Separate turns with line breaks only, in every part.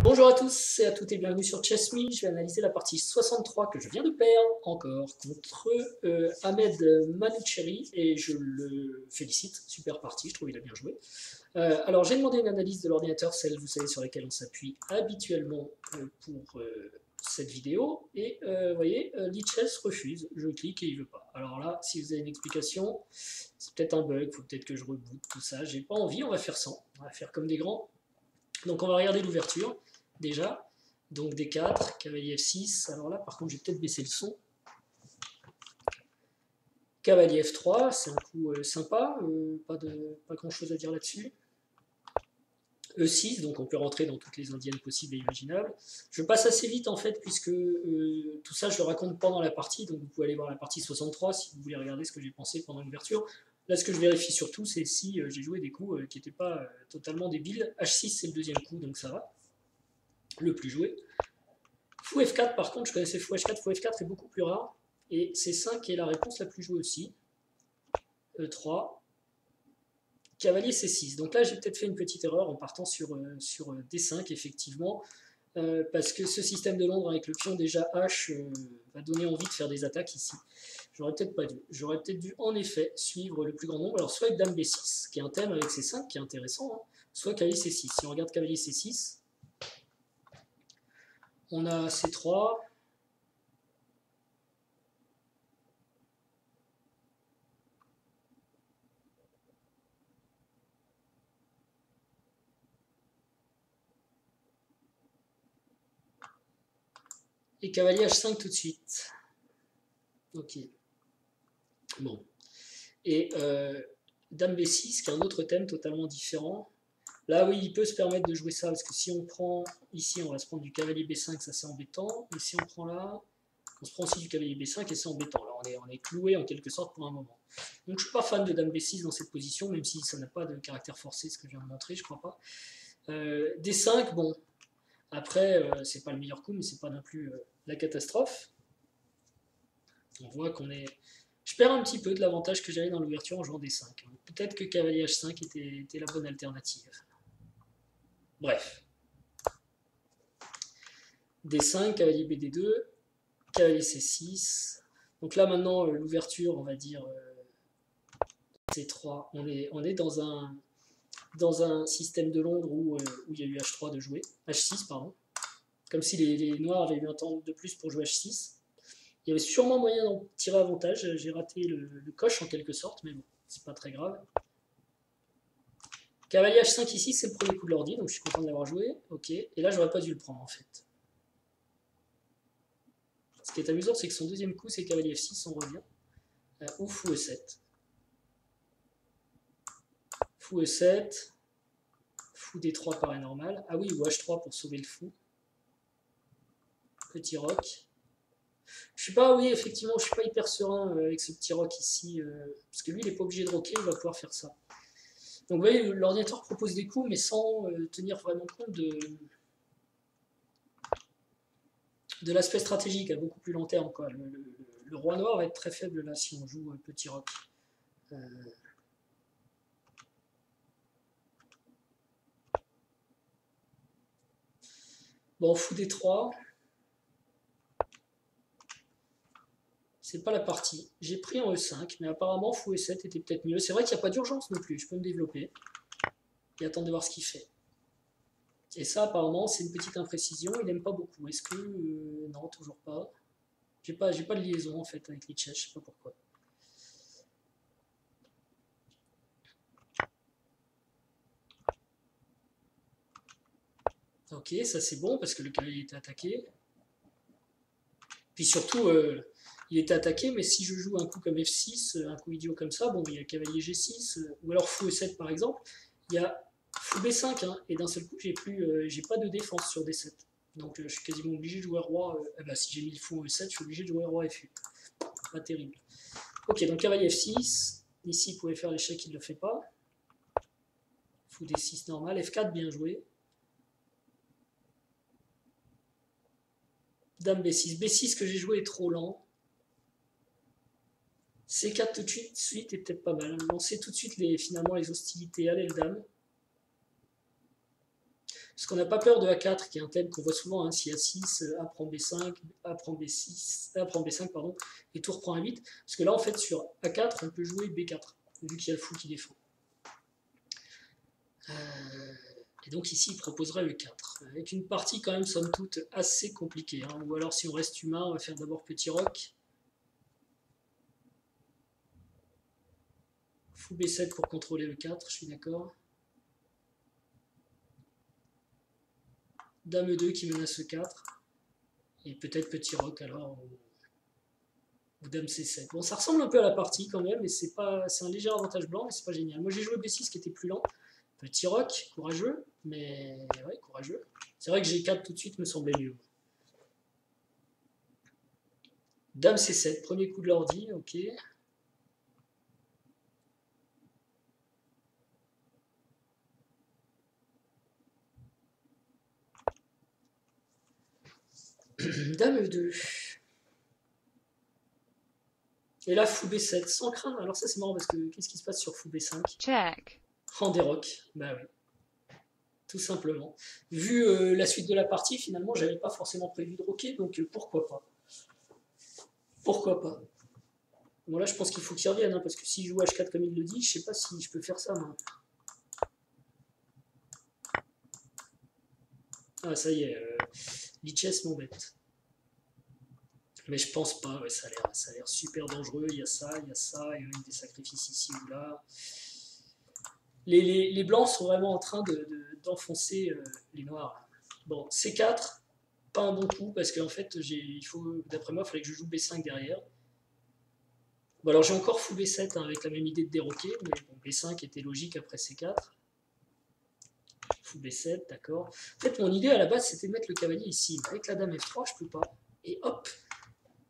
Bonjour à tous et à toutes et bienvenue sur ChessMe. Je vais analyser la partie 63 que je viens de perdre encore contre Ahmed Manoucheri et je le félicite, super partie, je trouve qu'il a bien joué. Alors j'ai demandé une analyse de l'ordinateur, celle vous savez sur laquelle on s'appuie habituellement pour cette vidéo et vous voyez, Lichess refuse, je clique et il veut pas. Alors là, si vous avez une explication, c'est peut-être un bug, il faut peut-être que je reboote tout ça, j'ai pas envie, on va faire sans, on va faire comme des grands. Donc on va regarder l'ouverture. Déjà, donc D4, cavalier F6, alors là par contre j'ai peut-être baissé le son. Cavalier F3, c'est un coup sympa, pas grand chose à dire là-dessus. E6, donc on peut rentrer dans toutes les indiennes possibles et imaginables. Je passe assez vite en fait, puisque tout ça je le raconte pendant la partie, donc vous pouvez aller voir la partie 63 si vous voulez regarder ce que j'ai pensé pendant l'ouverture. Là ce que je vérifie surtout, c'est si j'ai joué des coups qui n'étaient pas totalement débiles. H6 c'est le deuxième coup, donc ça va. Le plus joué. Fou F4 par contre, je connaissais Fou H4, Fou F4 est beaucoup plus rare, et C5 est la réponse la plus jouée aussi. E3, cavalier C6, donc là j'ai peut-être fait une petite erreur en partant sur D5 effectivement, parce que ce système de Londres avec le pion déjà H va donner envie de faire des attaques ici. J'aurais peut-être pas dû, j'aurais peut-être dû en effet suivre le plus grand nombre, alors soit avec Dame B6, qui est un thème avec C5 qui est intéressant, hein, soit cavalier C6, si on regarde cavalier C6, on a C3, et cavalier H5 tout de suite. Ok. Bon. Et Dame B6, qui est un autre thème totalement différent. Là, oui, il peut se permettre de jouer ça, parce que si on prend ici, on va se prendre du cavalier B5, ça c'est embêtant. Et si on prend là, on se prend aussi du cavalier B5 et c'est embêtant. Là, on est cloué en quelque sorte pour un moment. Donc je ne suis pas fan de Dame B6 dans cette position, même si ça n'a pas de caractère forcé, ce que je viens de montrer, je crois pas. D5, bon, après, c'est pas le meilleur coup, mais c'est pas non plus la catastrophe. On voit qu'on est... Je perds un petit peu de l'avantage que j'avais dans l'ouverture en jouant D5. Peut-être que cavalier H5 était la bonne alternative. Bref. D5, cavalier BD2, cavalier C6. Donc là maintenant, l'ouverture, on va dire C3. On est dans un système de Londres où il y a eu H3 de jouer. H6, pardon. Comme si les noirs avaient eu un temps de plus pour jouer H6. Il y avait sûrement moyen d'en tirer avantage. J'ai raté le coche en quelque sorte, mais bon, c'est pas très grave. Cavalier H5 ici, c'est le premier coup de l'ordi, donc je suis content de l'avoir joué. Ok, et là, j'aurais pas dû le prendre en fait. Ce qui est amusant, c'est que son deuxième coup, c'est cavalier F6, on revient. Ou fou E7. Fou E7. Fou D3 paraît normal. Ah oui, ou H3 pour sauver le fou. Petit roc. Je suis pas, oui, effectivement, je suis pas hyper serein avec ce petit roc ici, parce que lui, il n'est pas obligé de rocker, il va pouvoir faire ça. Donc vous voyez, l'ordinateur propose des coups, mais sans tenir vraiment compte de l'aspect stratégique à beaucoup plus long terme, quoi. Le roi noir va être très faible là si on joue petit roc. Bon, fou D3. C'est pas la partie. J'ai pris en E5, mais apparemment fou E7 était peut-être mieux. C'est vrai qu'il n'y a pas d'urgence non plus, je peux me développer et attendre de voir ce qu'il fait. Et ça, apparemment, c'est une petite imprécision, il n'aime pas beaucoup. Est-ce que... non, toujours pas. J'ai pas de liaison, en fait, avec Lichess, je sais pas pourquoi. Ok, ça c'est bon, parce que le cavalier était attaqué. Puis surtout, il était attaqué, mais si je joue un coup comme F6, un coup idiot comme ça, bon, il y a cavalier G6, ou alors fou E7 par exemple, il y a fou B5, hein, et d'un seul coup, j'ai pas de défense sur D7. Donc je suis quasiment obligé de jouer roi. Si j'ai mis le fou E7, je suis obligé de jouer roi FU. Pas terrible. Ok, donc cavalier F6. Ici, il pouvait faire l'échec, il ne le fait pas. Fou D6 normal. F4, bien joué. Dame B6. B6 que j'ai joué est trop lent. C4 tout de suite est peut-être pas mal. Lancer tout de suite finalement les hostilités. Allez, le dame. Parce qu'on n'a pas peur de A4, qui est un thème qu'on voit souvent, hein, si A6, A prend B5, A prend B6, A prend B5, pardon, et tour prend A8. Parce que là, en fait, sur A4, on peut jouer B4, vu qu'il y a le fou qui défend. Et donc ici, il proposerait le 4, avec une partie quand même, somme toute, assez compliquée. Hein. Ou alors, si on reste humain, on va faire d'abord petit roc. Fou B7 pour contrôler le 4, je suis d'accord. Dame E2 qui menace le 4. Et peut-être petit roc alors, ou Dame C7. Bon, ça ressemble un peu à la partie quand même, mais c'est un léger avantage blanc, mais c'est pas génial. Moi j'ai joué B6 qui était plus lent. Petit roc, courageux, mais ouais, courageux. C'est vrai que G4 tout de suite me semblait mieux. Dame C7, premier coup de l'ordi, ok. Dame E2. Et là, fou B7, sans craindre. Alors ça c'est marrant parce que qu'est-ce qui se passe sur fou B5?
Check.
En des rocs, bah oui. Tout simplement. Vu la suite de la partie, finalement, j'avais pas forcément prévu de roquer, donc pourquoi pas. Pourquoi pas. Bon là, je pense qu'il faut qu'il revienne, hein, parce que s'il joue H4 comme il le dit, je sais pas si je peux faire ça, moi. Ah, ça y est, Lichess m'embête. Mais je pense pas, ouais, ça a l'air super dangereux, il y a ça, il y a même des sacrifices ici ou là. Les blancs sont vraiment en train d'enfoncer les noirs. Bon, C4, pas un bon coup, parce qu'en fait, d'après moi, il fallait que je joue B5 derrière. Bon, alors j'ai encore fou B7 hein, avec la même idée de déroquer, mais bon, B5 était logique après C4. Fou B7, d'accord. En fait, mon idée à la base, c'était de mettre le cavalier ici. Mais avec la dame F3, je peux pas. Et hop,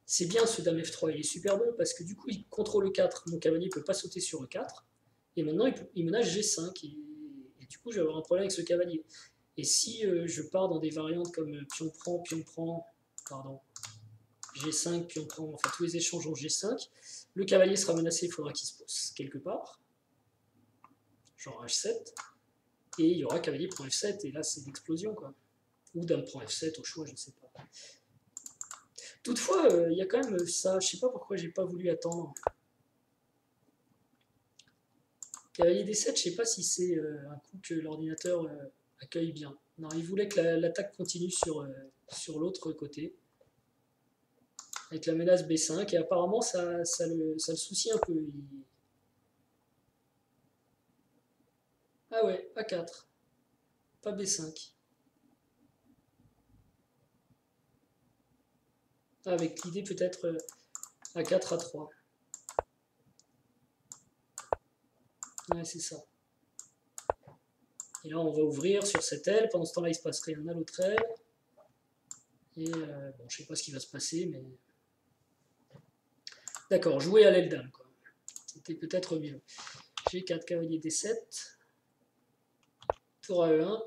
c'est bien ce dame F3, il est super bon parce que du coup, il contrôle le 4. Mon cavalier ne peut pas sauter sur le 4. Et maintenant, il menace G5. Et du coup, je vais avoir un problème avec ce cavalier. Et si je pars dans des variantes comme pion prend, pardon, G5, pion prend, enfin tous les échanges en G5, le cavalier sera menacé, il faudra qu'il se pose quelque part, genre H7, et il y aura cavalier prend F7, et là c'est l'explosion quoi. Ou dame prend F7 au choix, je ne sais pas. Toutefois, il y a quand même ça, je sais pas pourquoi j'ai pas voulu attendre. Cavalier D7, je sais pas si c'est un coup que l'ordinateur accueille bien. Non, il voulait que l'attaque continue sur l'autre côté. Avec la menace B5, et apparemment ça le soucie un peu. Ah ouais, A4, pas B5. Ah, avec l'idée peut-être A4, A3. Ouais, c'est ça. Et là, on va ouvrir sur cette aile. Pendant ce temps-là, il se passe rien à l'autre aile. Et bon, je sais pas ce qui va se passer, mais... D'accord, jouer à l'aile dame, quoi. C'était peut-être mieux. G4, cavalier D7. Tour à E1.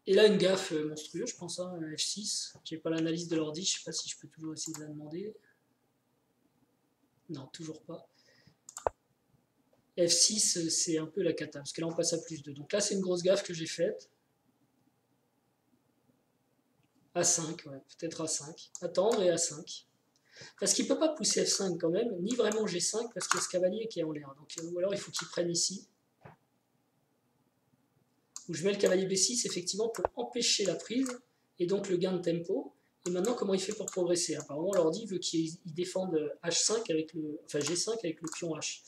Et là, une gaffe monstrueuse, je pense, hein, F6. J'ai pas l'analyse de l'ordi, je sais pas si je peux toujours essayer de la demander. Non, toujours pas. F6, c'est un peu la cata, parce que là, on passe à +2. Donc là, c'est une grosse gaffe que j'ai faite. A5, ouais, peut-être A5. Attendre et A5. Parce qu'il ne peut pas pousser F5 quand même, ni vraiment G5, parce qu'il y a ce cavalier qui est en l'air. Donc, ou alors il faut qu'il prenne ici. Où je mets le cavalier B6, effectivement, pour empêcher la prise, et donc le gain de tempo. Et maintenant, comment il fait pour progresser? Apparemment, l'ordi veut qu'il défende H5 avec enfin G5 avec le pion H.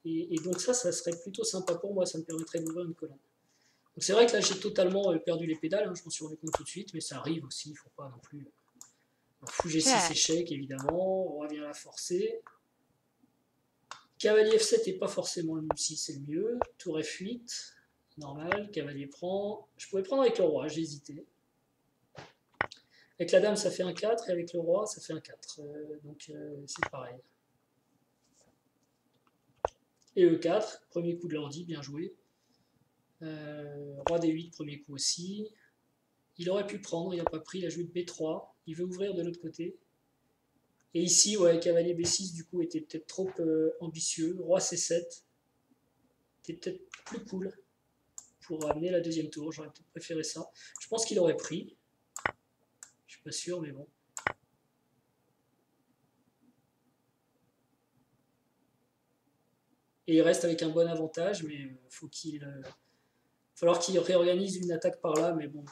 Et donc ça serait plutôt sympa pour moi, ça me permettrait d'ouvrir une colonne. Donc c'est vrai que là, j'ai totalement perdu les pédales, hein, je m'en suis rendu compte tout de suite, mais ça arrive aussi, il ne faut pas non plus... Alors, fou G6 échec, évidemment, on revient à la forcer. Cavalier F7 n'est pas forcément le mieux, si c'est le mieux. Tour F8, normal, cavalier prend. Je pouvais prendre avec le roi, j'ai hésité. Avec la dame, ça fait un 4, et avec le roi, ça fait un 4. Donc c'est pareil. Et E4, premier coup de l'ordi, bien joué. Roi D8, premier coup aussi. Il aurait pu prendre, il n'a pas pris, il a joué de B3. Il veut ouvrir de l'autre côté. Et ici, ouais, cavalier B6, du coup, était peut-être trop ambitieux. Roi C7, c'était peut-être plus cool. pour amener la deuxième tour. J'aurais peut-être préféré ça. Je pense qu'il aurait pris. Je suis pas sûr, mais bon. Et il reste avec un bon avantage, mais faut qu'il falloir qu'il réorganise une attaque par là, mais bon,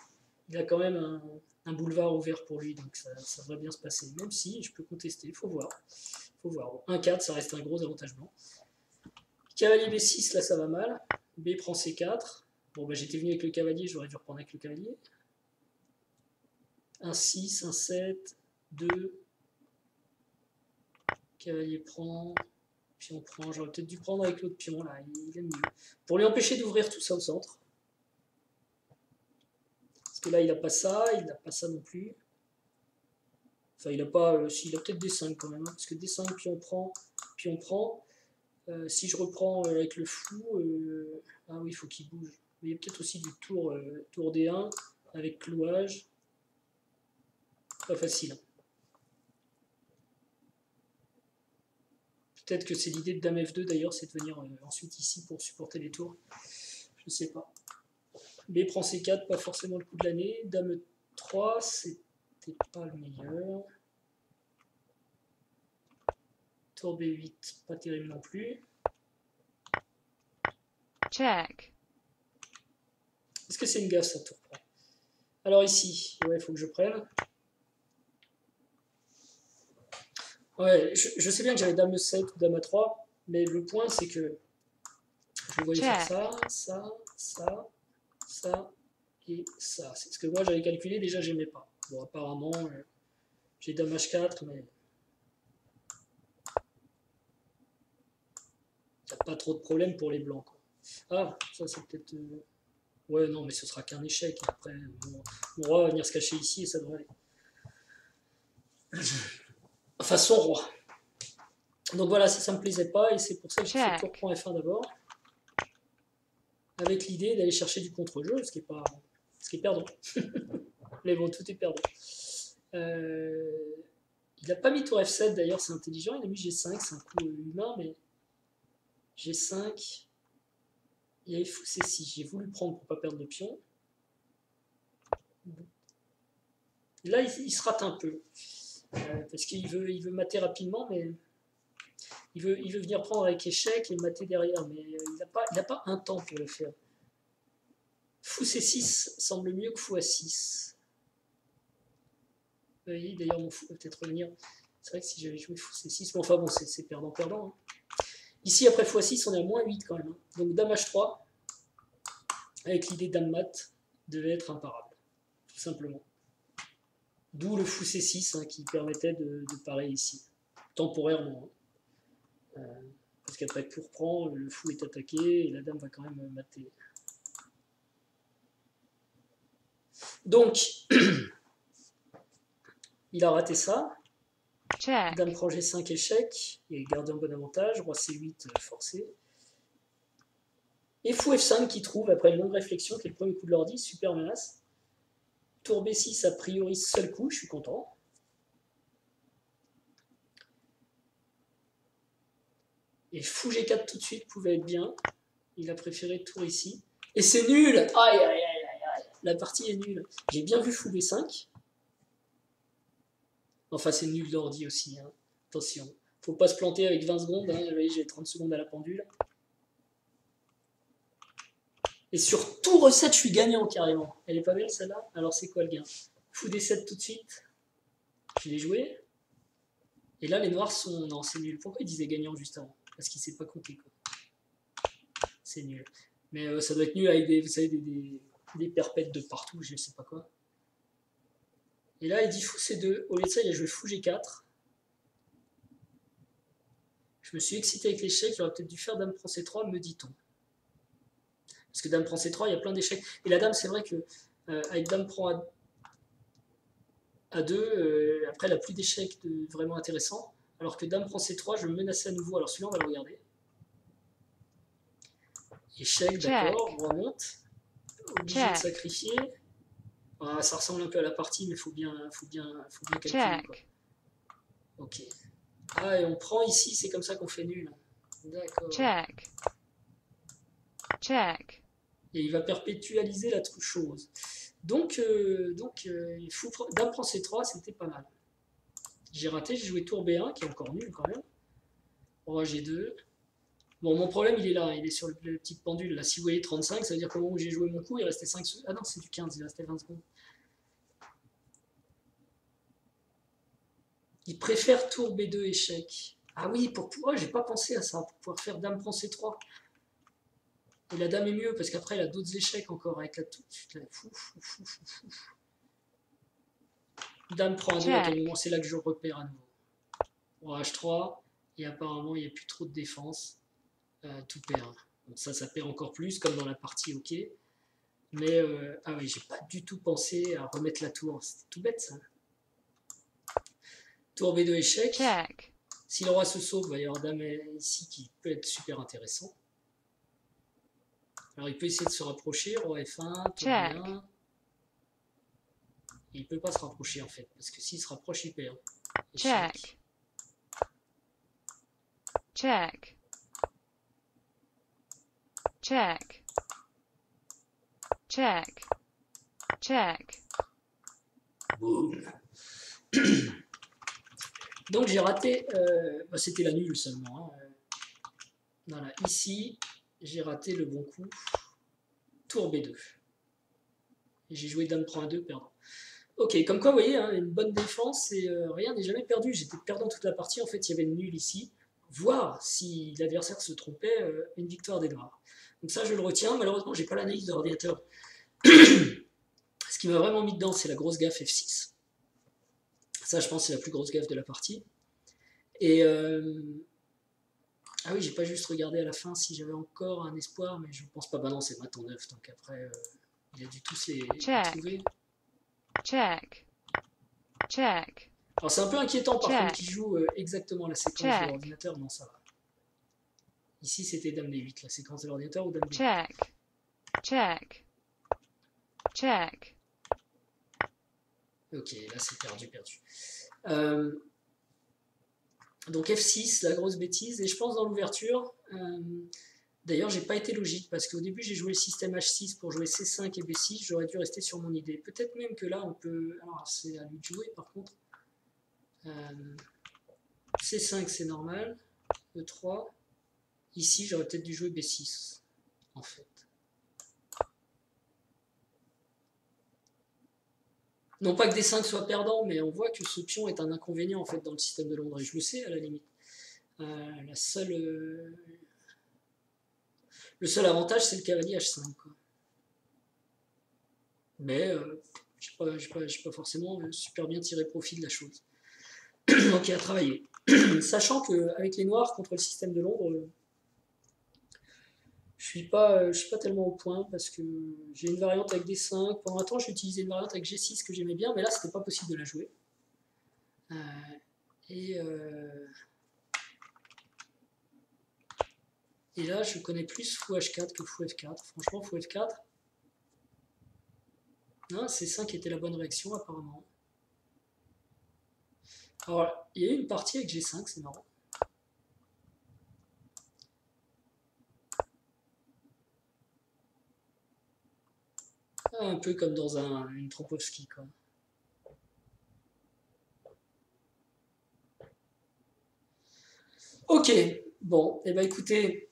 il a quand même un boulevard ouvert pour lui, donc ça devrait bien se passer. Même si je peux contester, faut voir. Faut voir. Bon, 1-4, ça reste un gros avantage blanc. Cavalier B6, là ça va mal. B prend C4. Bon, bah j'étais venu avec le cavalier, j'aurais dû reprendre avec le cavalier. 1-6, 1-7, 2. Cavalier prend. Pion prend. J'aurais peut-être dû prendre avec l'autre pion, là, il aime mieux. Pour lui empêcher d'ouvrir tout ça au centre. Parce que là, il n'a pas ça, il n'a pas ça non plus. Enfin, il a pas. Si, il a peut-être D5 quand même, hein, parce que D5, pion prend, pion prend. Si je reprends avec le fou, ah oui, il faut qu'il bouge. Mais il y a peut-être aussi du tour, tour D1 avec clouage. Pas facile. Hein. Peut-être que c'est l'idée de Dame F2 d'ailleurs, c'est de venir ensuite ici pour supporter les tours. Je sais pas. B prend C4, pas forcément le coup de l'année. Dame 3, c'était pas le meilleur. Tour B8, pas terrible non plus.
Check.
Est-ce que c'est une gaffe ça, tour prend? Alors ici, ouais, il faut que je prenne. Ouais, je sais bien que j'avais Dame 7 ou Dame 3, mais le point c'est que je voyais faire ça, ça, ça, ça et ça. C'est ce que moi j'avais calculé, déjà j'aimais pas. Bon, apparemment, j'ai Dame H4, mais il n'y a pas trop de problème pour les blancs. Quoi. Ah, ça c'est peut-être... Ouais, non, mais ce sera qu'un échec. Après, mon roi va venir se cacher ici et ça devrait aller. Enfin, son roi. Donc voilà, ça me plaisait pas et c'est pour ça que j'ai fait tour prend F1 d'abord. Avec l'idée d'aller chercher du contre-jeu, ce qui est perdant. Mais bon, tout est perdant. Il n'a pas mis tour F7 d'ailleurs, c'est intelligent. Il a mis G5, c'est un coup humain, mais G5. Il y avait fou C6. J'ai voulu prendre pour pas perdre de pion. Là, il se rate un peu. Parce qu'il veut mater rapidement, mais il veut venir prendre avec échec et mater derrière. Mais il n'a pas un temps pour le faire. Fou C6 semble mieux que fou A6. Oui, d'ailleurs, mon fou va peut-être revenir. C'est vrai que si j'avais joué fou C6, mais enfin bon, c'est perdant-perdant. Hein. Ici, après fou A6, on est à moins 8 quand même. Hein. Donc Dame H3, avec l'idée Dame Mat, devait être imparable. Tout simplement. D'où le fou C6 hein, qui permettait de parer ici. Temporairement. Hein. Parce qu'après pour prend, le fou est attaqué et la dame va quand même mater. Donc, il a raté ça.
Check.
Dame prend G5 échec. Il a gardé un bon avantage. Roi C8 forcé. Et fou F5 qui trouve, après une longue réflexion, qui est le premier coup de l'ordi, super menace. Tour B6 a priori seul coup, je suis content. Et fou G4 tout de suite pouvait être bien. Il a préféré tour ici. Et c'est nul. Aïe, aïe, aïe, aïe. La partie est nulle. J'ai bien vu fou B5. Enfin, c'est nul d'ordi aussi. Hein. Attention. Faut pas se planter avec 20 secondes. Hein. Vous voyez, j'ai 30 secondes à la pendule. Et sur tout recette, je suis gagnant carrément. Elle est pas belle celle-là? Alors c'est quoi le gain? Fou D7 tout de suite. Je l'ai joué. Et là, les noirs sont... Non, c'est nul. Pourquoi ils disaient gagnant juste avant? Parce qu'il ne sait pas compter. C'est nul. Mais ça doit être nul avec vous savez, des perpètes de partout, je ne sais pas quoi. Et là, il dit fou C2. Au lieu de ça, il a joué fou G4. Je me suis excité avec l'échec. J'aurais peut-être dû faire dame prend C3, me dit-on. Parce que dame prend C3, il y a plein d'échecs. Et la dame, c'est vrai que avec dame prend A2, après, elle n'a plus d'échecs vraiment intéressants. Alors que dame prend C3, je me menaçais à nouveau. Alors celui-là, on va le regarder. Échec, d'accord, on remonte. Obligé de sacrifier. Ah, ça ressemble un peu à la partie, mais il faut bien calculer. Quoi. Ok. Ah, et on prend ici, c'est comme ça qu'on fait nul. D'accord.
Check.
Et il va perpétualiser la chose. Donc dame prend C3, c'était pas mal. J'ai raté, j'ai joué tour B1, qui est encore nul quand même. Roi G2. Bon, mon problème, il est là, il est sur le petit pendule. Là, si vous voyez 35, ça veut dire qu'au moment où j'ai joué mon coup, il restait 5 secondes. Ah non, c'est du 15, il restait 20 secondes. Il préfère tour B2 échec. Ah oui, pour pouvoir, j'ai pas pensé à ça, pour pouvoir faire dame prend C3. Et la dame est mieux, parce qu'après, elle a d'autres échecs encore, avec la toute. Dame prend A2, à quel moment c'est là que je repère à nouveau. Roi H3, et apparemment, il n'y a plus trop de défense. Tout perd. Donc ça perd encore plus, comme dans la partie OK. Mais, ah oui, j'ai pas du tout pensé à remettre la tour. C'était tout bête, ça. Tour B2 échec.
Check.
Si le roi se sauve, il va y avoir dame ici qui peut être super intéressant. Alors il peut essayer de se rapprocher, roi F1, tour B1. Et il peut pas se rapprocher en fait, parce que s'il se rapproche, il perd. Échec.
Check. Check. Check. Check.
Boum. Donc j'ai raté, c'était la nulle seulement. Hein. Voilà, ici, j'ai raté le bon coup. Tour B2. Et j'ai joué dame prend A2, perdant. Ok, comme quoi, vous voyez, hein, une bonne défense et rien n'est jamais perdu. J'étais perdant toute la partie. En fait, il y avait une nulle ici. Voir si l'adversaire se trompait, une victoire des Noirs. Donc ça, je le retiens. Malheureusement, j'ai pas l'analyse de l'ordinateur. Ce qui m'a vraiment mis dedans, c'est la grosse gaffe F6. Ça, je pense, c'est la plus grosse gaffe de la partie. Et ah oui, j'ai pas juste regardé à la fin si j'avais encore un espoir, mais je pense pas. Bah non, c'est maintenant 9, donc après, il a dû tous les trouver.
Check. Check.
Alors c'est un peu inquiétant par contre qu'il joue exactement la séquence de l'ordinateur. Non, ça va. Ici, c'était dame D8, la séquence de l'ordinateur ou dame D8.
Check. Check. Check.
Ok, là c'est perdu. Donc F6, la grosse bêtise. Et je pense dans l'ouverture, d'ailleurs j'ai pas été logique parce qu'au début j'ai joué le système H6 pour jouer C5 et B6, j'aurais dû rester sur mon idée. Peut-être même que là on peut... Alors c'est à lui de jouer par contre. C5 c'est normal, E3. Ici j'aurais peut-être dû jouer B6 en fait. Non pas que D5 soit perdant, mais on voit que ce pion est un inconvénient en fait dans le système de Londres, et je le sais à la limite. Le seul avantage c'est le cavalier H5. Quoi. Mais je n'ai pas forcément super bien tiré profit de la chose. Donc il a travaillé. Sachant qu'avec les noirs contre le système de Londres, je suis pas tellement au point parce que j'ai une variante avec D5. Pendant un temps, j'ai utilisé une variante avec G6 que j'aimais bien, mais là, c'était pas possible de la jouer. Et là, je connais plus fou H4 que fou F4. Franchement, fou F4. Non, C5 était la bonne réaction, apparemment. Alors, il y a eu une partie avec G5, c'est marrant. Un peu comme dans une Trompowski, quoi. Ok, bon, et ben écoutez,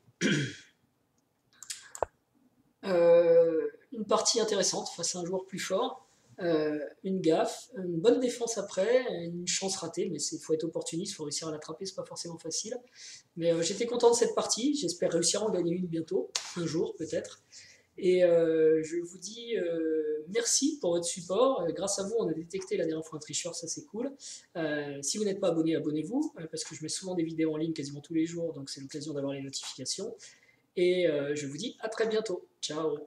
une partie intéressante face à un joueur plus fort, une gaffe, une bonne défense après, une chance ratée, mais il faut être opportuniste, il faut réussir à l'attraper, c'est pas forcément facile. Mais j'étais content de cette partie, j'espère réussir à en gagner une bientôt, un jour peut-être. Et je vous dis merci pour votre support. Grâce à vous, on a détecté la dernière fois un tricheur, ça c'est cool. Si vous n'êtes pas abonné, abonnez-vous, parce que je mets souvent des vidéos en ligne quasiment tous les jours, donc c'est l'occasion d'avoir les notifications. Et je vous dis à très bientôt. Ciao.